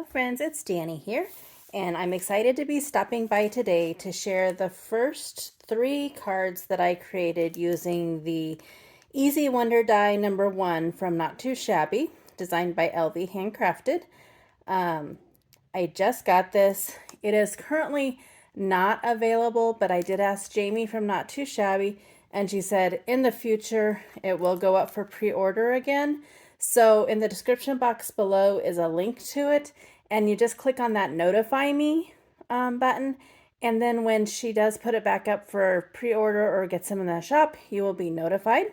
Hello friends, it's Danny here, and I'm excited to be stopping by today to share the first 3 cards that I created using the Easy Wonder die #1 from Not Too Shabby, designed by LV Handcrafted. I just got this. It is currently not available, but I did ask Jamie from Not Too Shabby, and she said in the future it will go up for pre-order again. So in the description box below is a link to it, and you just click on that notify me button, and then when she does put it back up for pre-order or gets them in the shop, you will be notified.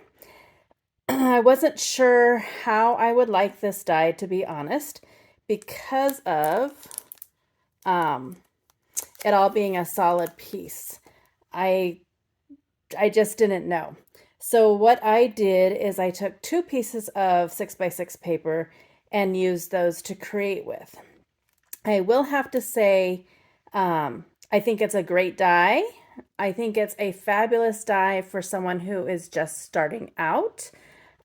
I wasn't sure how I would like this die, to be honest, because of it all being a solid piece. I just didn't know. So what I did is I took 2 pieces of 6x6 paper and used those to create with. I will have to say, I think it's a great die. I think it's a fabulous die for someone who is just starting out.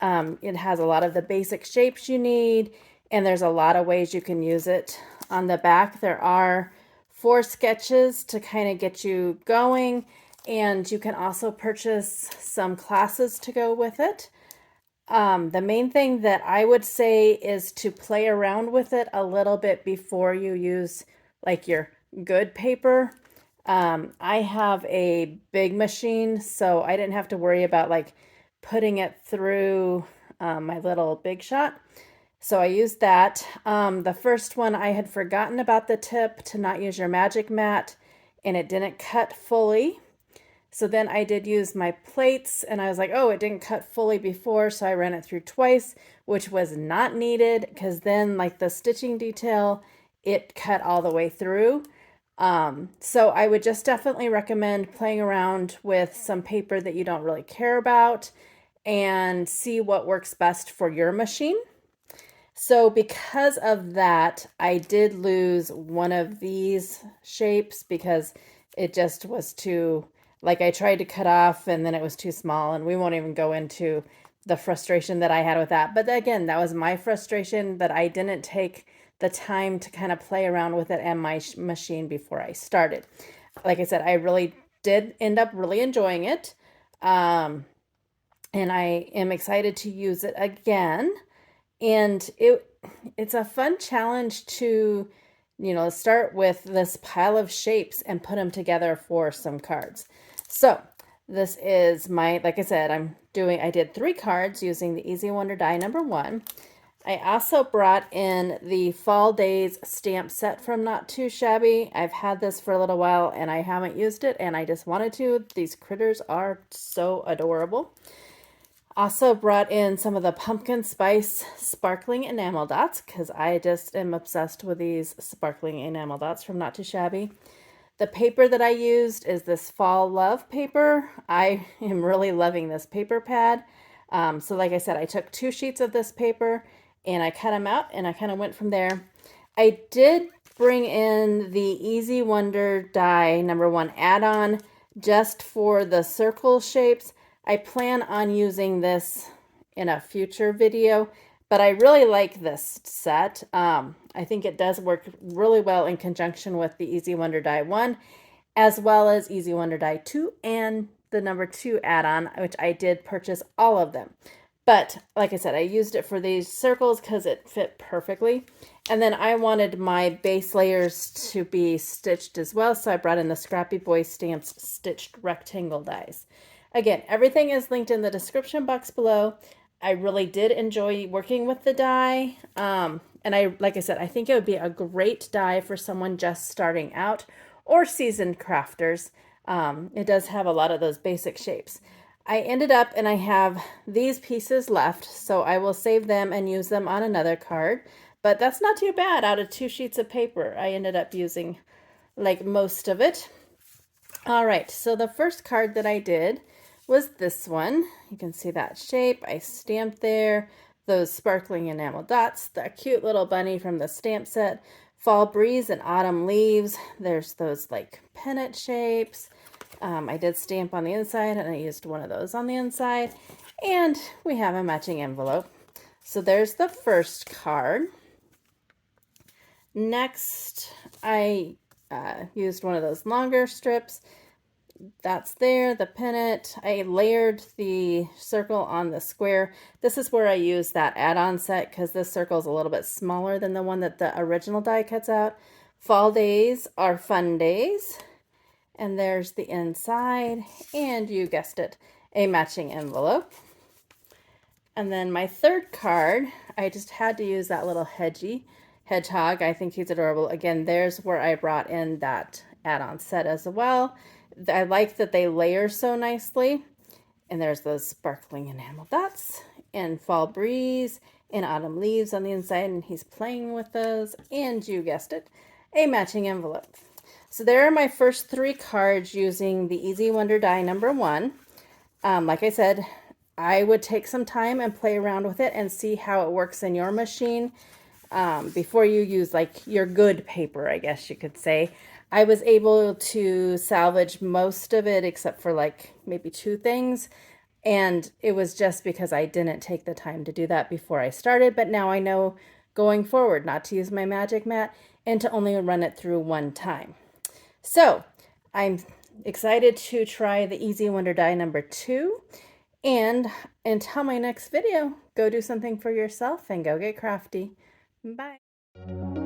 It has a lot of the basic shapes you need, and there's a lot of ways you can use it. On the back, there are 4 sketches to kind of get you going, and you can also purchase some classes to go with it. The main thing that I would say is to play around with it a little bit before you use like your good paper. I have a big machine, so I didn't have to worry about like putting it through my little Big Shot. So I used that. The first one, I had forgotten about the tip to not use your magic mat, and it didn't cut fully. So then I did use my plates, and I was like, oh, it didn't cut fully before, so I ran it through twice, which was not needed, because then like the stitching detail, it cut all the way through. So I would just definitely recommend playing around with some paper that you don't really care about and see what works best for your machine. So because of that, I did lose one of these shapes because it just was too, like I tried to cut off and then it was too small, and we won't even go into the frustration that I had with that. But again, that was my frustration that I didn't take the time to kind of play around with it and my machine before I started. Like I said, I really did end up really enjoying it. And I am excited to use it again. And it's a fun challenge to, start with this pile of shapes and put them together for some cards. So this is my, like I said, I did 3 cards using the Easy Wonder die #1. I also brought in the Fall Days stamp set from Not Too Shabby. I've had this for a little while and I haven't used it, and I just wanted to. These critters are so adorable. Also brought in some of the pumpkin spice sparkling enamel dots because I just am obsessed with these sparkling enamel dots from Not Too Shabby. The paper that I used is this Fall Love paper. I am really loving this paper pad. So like I said, I took 2 sheets of this paper and I cut them out and I kind of went from there. I did bring in the Easy Wonder die #1 add-on just for the circle shapes. I plan on using this in a future video, but I really like this set. I think it does work really well in conjunction with the Easy Wonder die 1, as well as Easy Wonder die 2 and the #2 add-on, which I did purchase all of them. But like I said, I used it for these circles because it fit perfectly. And then I wanted my base layers to be stitched as well, so I brought in the Scrappy Boy Stamps stitched rectangle dies. Again, everything is linked in the description box below. I really did enjoy working with the die. And like I said, I think it would be a great die for someone just starting out or seasoned crafters. It does have a lot of those basic shapes. I ended up, and I have these pieces left, so I will save them and use them on another card. But that's not too bad. Out of 2 sheets of paper, I ended up using like most of it. All right, so the first card that I did was this one. You can see that shape. I stamped there, those sparkling enamel dots, the cute little bunny from the stamp set, Fall Breeze and Autumn Leaves. There's those like pennant shapes. I did stamp on the inside, and I used one of those on the inside, and we have a matching envelope. So there's the first card. Next, I used one of those longer strips. That's there, the pennant. I layered the circle on the square. This is where I use that add-on set because this circle is a little bit smaller than the one that the original die cuts out. Fall days are fun days. And there's the inside, and you guessed it, a matching envelope. And then my third card, I just had to use that little hedgehog. I think he's adorable. Again, there's where I brought in that add-on set as well. I like that they layer so nicely. And there's those sparkling enamel dots and fall breeze and autumn leaves on the inside, and he's playing with those. And you guessed it, a matching envelope. So there are my first 3 cards using the Easy Wonder die number 1. Like I said, I would take some time and play around with it and see how it works in your machine before you use like your good paper, I guess you could say. I was able to salvage most of it except for like maybe 2 things. And it was just because I didn't take the time to do that before I started. But now I know going forward not to use my magic mat and to only run it through 1 time. So I'm excited to try the Easy Wonder die number 2. And until my next video, go do something for yourself and go get crafty. Bye.